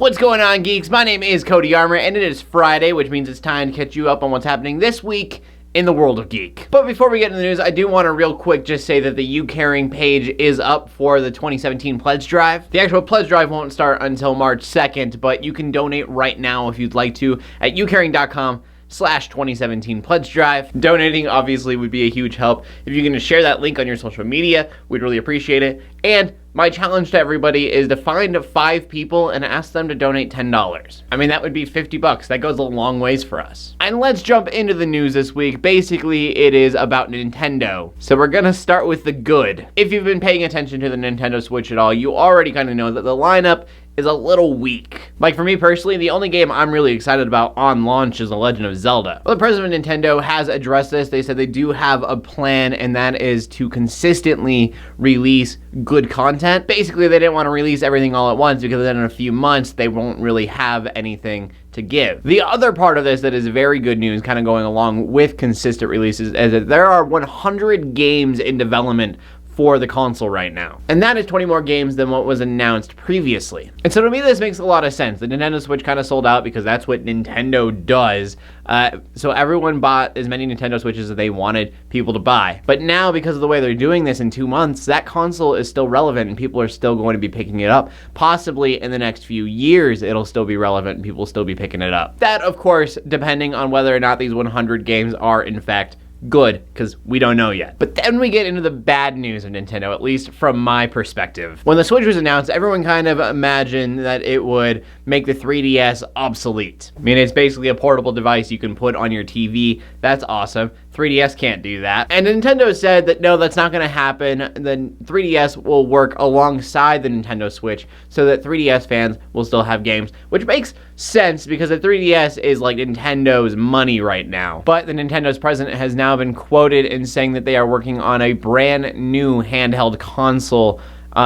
What's going on, geeks? My name is Cody Armour, and it is Friday, which means it's time to catch you up on what's happening this week in the world of geek. But before we get into the news, I do want to real quick just say that the You Caring page is up for the 2017 pledge drive. The actual pledge drive won't start until March 2nd, but you can donate right now if you'd like to at youcaring.com/2017 pledge drive. Donating obviously would be a huge help. If you can share that link on your social media, we'd really appreciate it. And my challenge to everybody is to find 5 people and ask them to donate $10. I mean, that would be $50. That goes a long ways for us. And let's jump into the news this week. Basically, it is about Nintendo. So we're gonna start with the good. If you've been paying attention to the Nintendo Switch at all, you already kind of know that the lineup is a little weak. Like, for me personally, the only game I'm really excited about on launch is The Legend of Zelda. Well, the president of Nintendo has addressed this. They said they do have a plan, and that is to consistently release good content. Basically, they didn't want to release everything all at once because then in a few months, they won't really have anything to give. The other part of this that is very good news, kind of going along with consistent releases, is that there are 100 games in development for the console right now. And that is 20 more games than what was announced previously. And so to me, this makes a lot of sense. The Nintendo Switch kind of sold out because that's what Nintendo does. So everyone bought as many Nintendo Switches as they wanted people to buy. But now, because of the way they're doing this in 2 months, that console is still relevant and people are still going to be picking it up. Possibly in the next few years, it'll still be relevant and people will still be picking it up. That, of course, depending on whether or not these 100 games are in fact good, because we don't know yet. But then we get into the bad news of Nintendo, at least from my perspective. When the Switch was announced, everyone kind of imagined that it would make the 3DS obsolete. I mean, it's basically a portable device you can put on your TV. That's awesome. 3DS can't do that. And Nintendo said that no, that's not going to happen. The 3DS will work alongside the Nintendo Switch so that 3DS fans will still have games, which makes sense because the 3DS is like Nintendo's money right now. But the Nintendo's president has now been quoted in saying that they are working on a brand new handheld console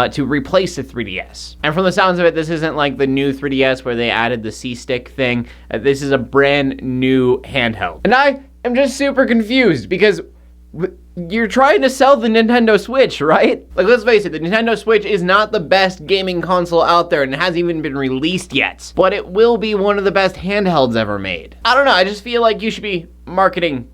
to replace the 3DS. And from the sounds of it, this isn't like the new 3DS where they added the C-stick thing. This is a brand new handheld. And I am just super confused because you're trying to sell the Nintendo Switch, right? Like, let's face it, the Nintendo Switch is not the best gaming console out there and it hasn't even been released yet. But it will be one of the best handhelds ever made. I don't know, I just feel like you should be marketing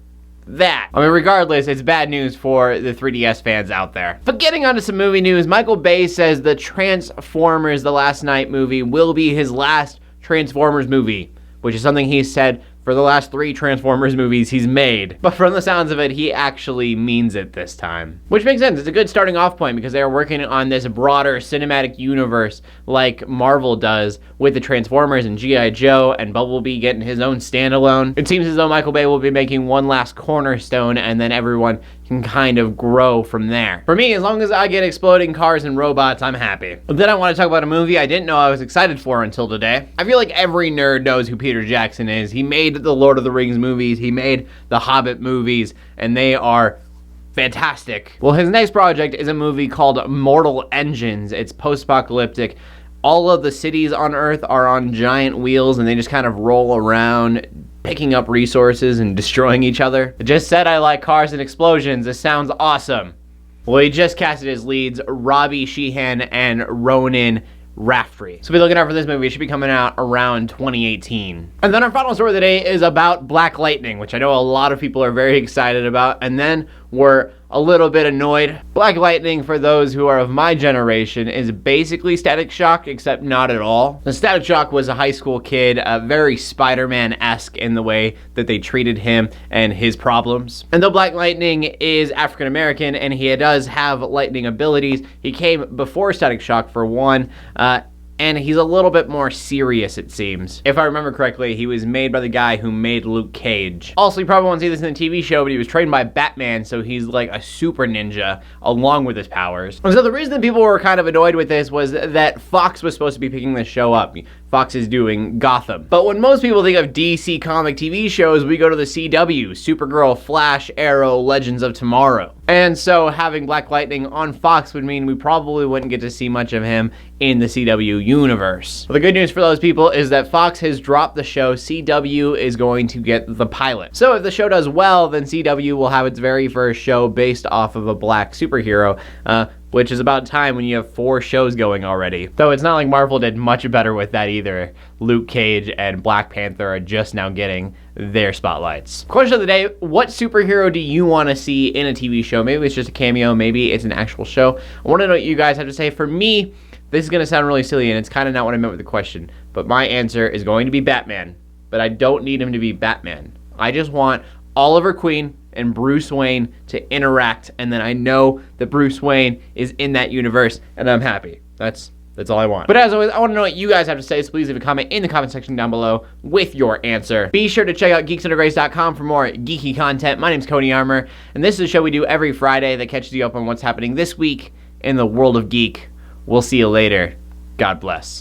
that. I mean, regardless, it's bad news for the 3DS fans out there. But getting on to some movie news, Michael Bay says the Transformers The Last Night movie will be his last Transformers movie, which is something he said for the last 3 Transformers movies he's made. But from the sounds of it, he actually means it this time. Which makes sense. It's a good starting off point because they are working on this broader cinematic universe like Marvel does with the Transformers and G.I. Joe and Bumblebee getting his own standalone. It seems as though Michael Bay will be making one last cornerstone and then everyone can kind of grow from there. For me, as long as I get exploding cars and robots, I'm happy. But then I want to talk about a movie I didn't know I was excited for until today. I feel like every nerd knows who Peter Jackson is. He made the Lord of the Rings movies, he made the Hobbit movies, and they are fantastic. Well, his next project is a movie called Mortal Engines. It's post-apocalyptic. All of the cities on Earth are on giant wheels and they just kind of roll around, picking up resources and destroying each other. I just said I like cars and explosions. This sounds awesome. Well, he just casted his leads, Robbie Sheehan and Ronan Raftery. So be looking out for this movie. It should be coming out around 2018. And then our final story of the day is about Black Lightning, which I know a lot of people are very excited about, and then we're a little bit annoyed. Black Lightning, for those who are of my generation, is basically Static Shock, except not at all. The Static Shock was a high school kid, very Spider-Man-esque in the way that they treated him and his problems. And though Black Lightning is African-American and he does have lightning abilities, he came before Static Shock for one, and he's a little bit more serious, it seems. If I remember correctly, he was made by the guy who made Luke Cage. Also, you probably won't see this in the TV show, but he was trained by Batman, so he's like a super ninja along with his powers. And so the reason that people were kind of annoyed with this was that Fox was supposed to be picking this show up. Fox is doing Gotham. But when most people think of DC comic TV shows, we go to the CW, Supergirl, Flash, Arrow, Legends of Tomorrow. And so having Black Lightning on Fox would mean we probably wouldn't get to see much of him in the CW universe. Well, the good news for those people is that Fox has dropped the show. CW is going to get the pilot. So if the show does well, then CW will have its very first show based off of a black superhero, which is about time when you have 4 shows going already. Though it's not like Marvel did much better with that either. Luke Cage and Black Panther are just now getting their spotlights. Question of the day, what superhero do you want to see in a TV show? Maybe it's just a cameo, maybe it's an actual show. I want to know what you guys have to say. For me, this is going to sound really silly, and it's kind of not what I meant with the question, but my answer is going to be Batman. But I don't need him to be Batman. I just want Oliver Queen and Bruce Wayne to interact, and then I know that Bruce Wayne is in that universe, and I'm happy. That's all I want. But as always, I want to know what you guys have to say, so please leave a comment in the comment section down below with your answer. Be sure to check out geeksundergrace.com for more geeky content. My name's Cody Armour, and this is a show we do every Friday that catches you up on what's happening this week in the world of geek. We'll see you later. God bless.